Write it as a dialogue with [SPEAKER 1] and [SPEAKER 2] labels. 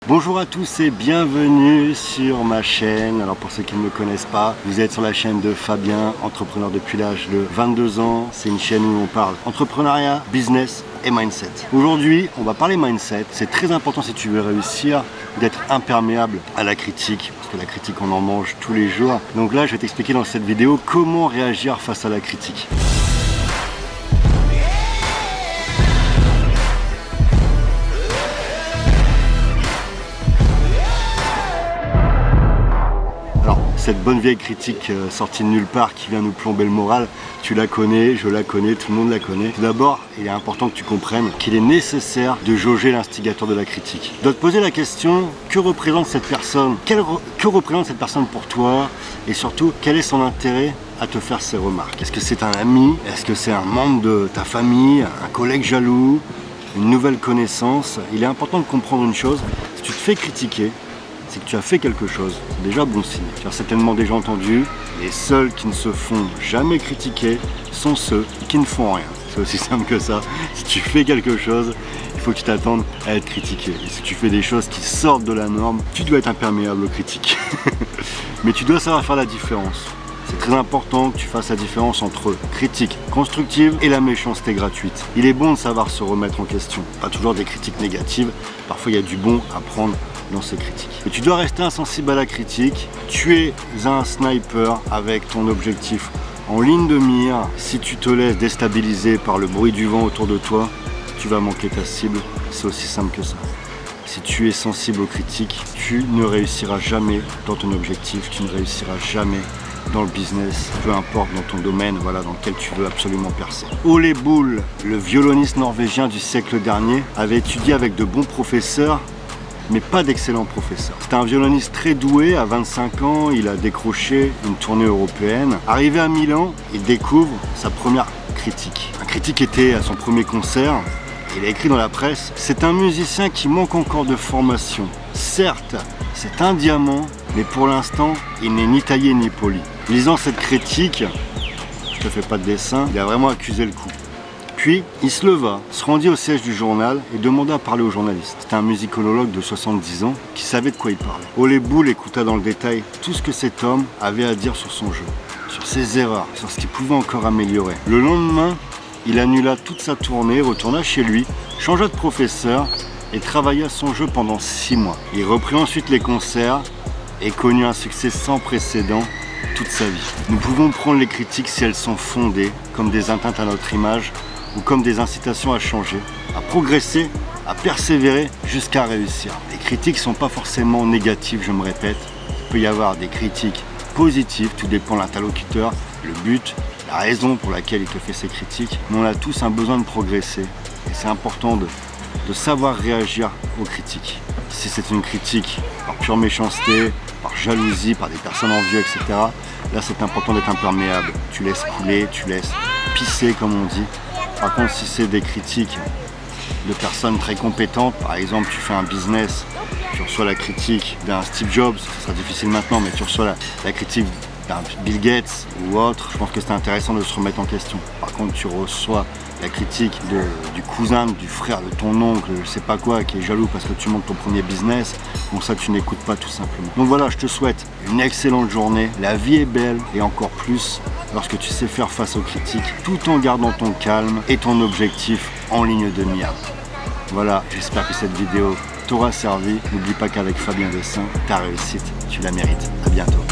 [SPEAKER 1] Bonjour à tous et bienvenue sur ma chaîne. Alors pour ceux qui ne me connaissent pas, vous êtes sur la chaîne de Fabien, entrepreneur depuis l'âge de 22 ans. C'est une chaîne où on parle entrepreneuriat, business et mindset. Aujourd'hui, on va parler mindset. C'est très important si tu veux réussir d'être imperméable à la critique, parce que la critique on en mange tous les jours. Donc là, je vais t'expliquer dans cette vidéo comment réagir face à la critique. Cette bonne vieille critique sortie de nulle part qui vient nous plomber le moral, tu la connais, je la connais, tout le monde la connaît. Tout d'abord, il est important que tu comprennes qu'il est nécessaire de jauger l'instigateur de la critique. Tu dois te poser la question, que représente cette personne? Que représente cette personne pour toi? Et surtout, quel est son intérêt à te faire ces remarques? Est-ce que c'est un ami? Est-ce que c'est un membre de ta famille? Un collègue jaloux? Une nouvelle connaissance? Il est important de comprendre une chose, si tu te fais critiquer, c'est que tu as fait quelque chose, c'est déjà bon signe. Tu as certainement déjà entendu, les seuls qui ne se font jamais critiquer sont ceux qui ne font rien. C'est aussi simple que ça. Si tu fais quelque chose, il faut que tu t'attendes à être critiqué. Et si tu fais des choses qui sortent de la norme, tu dois être imperméable aux critiques. Mais tu dois savoir faire la différence. C'est très important que tu fasses la différence entre critique constructive et la méchanceté gratuite. Il est bon de savoir se remettre en question. Pas toujours des critiques négatives, parfois il y a du bon à prendre dans ces critiques. Et tu dois rester insensible à la critique. Tu es un sniper avec ton objectif en ligne de mire. Si tu te laisses déstabiliser par le bruit du vent autour de toi, tu vas manquer ta cible. C'est aussi simple que ça. Si tu es sensible aux critiques, tu ne réussiras jamais dans ton objectif, tu ne réussiras jamais dans le business, peu importe dans ton domaine, voilà, dans lequel tu veux absolument percer. Ole Bull, le violoniste norvégien du siècle dernier, avait étudié avec de bons professeurs, mais pas d'excellents professeurs. C'était un violoniste très doué, à 25 ans, il a décroché une tournée européenne. Arrivé à Milan, il découvre sa première critique. Un critique était à son premier concert, et il a écrit dans la presse « C'est un musicien qui manque encore de formation. Certes, c'est un diamant, mais pour l'instant, il n'est ni taillé ni poli. » Lisant cette critique, je te fais pas de dessin, il a vraiment accusé le coup. Puis, il se leva, se rendit au siège du journal et demanda à parler au journaliste. C'était un musicologue de 70 ans qui savait de quoi il parlait. Ole Bull écouta dans le détail tout ce que cet homme avait à dire sur son jeu, sur ses erreurs, sur ce qu'il pouvait encore améliorer. Le lendemain, il annula toute sa tournée, retourna chez lui, changea de professeur et travailla son jeu pendant 6 mois. Il reprit ensuite les concerts et connut un succès sans précédent toute sa vie. Nous pouvons prendre les critiques si elles sont fondées comme des atteintes à notre image ou comme des incitations à changer, à progresser, à persévérer jusqu'à réussir. Les critiques ne sont pas forcément négatives, je me répète. Il peut y avoir des critiques positives, tout dépend de l'interlocuteur, le but, la raison pour laquelle il te fait ces critiques. Mais on a tous un besoin de progresser et c'est important de savoir réagir aux critiques. Si c'est une critique par pure méchanceté, par jalousie, par des personnes envieuses, etc. Là c'est important d'être imperméable. Tu laisses couler, tu laisses pisser comme on dit. Par contre si c'est des critiques de personnes très compétentes, par exemple tu fais un business, tu reçois la critique d'un Steve Jobs, ce sera difficile maintenant, mais tu reçois la critique d'un Bill Gates ou autre, je pense que c'est intéressant de se remettre en question. Par contre tu reçois la critique du cousin, du frère, de ton oncle, je sais pas quoi, qui est jaloux parce que tu montes ton premier business, bon ça tu n'écoutes pas tout simplement. Donc voilà, je te souhaite une excellente journée, la vie est belle et encore plus lorsque tu sais faire face aux critiques tout en gardant ton calme et ton objectif en ligne de mire. Voilà, j'espère que cette vidéo t'aura servi. N'oublie pas qu'avec Fabien Dessin, ta réussite, tu la mérites. À bientôt.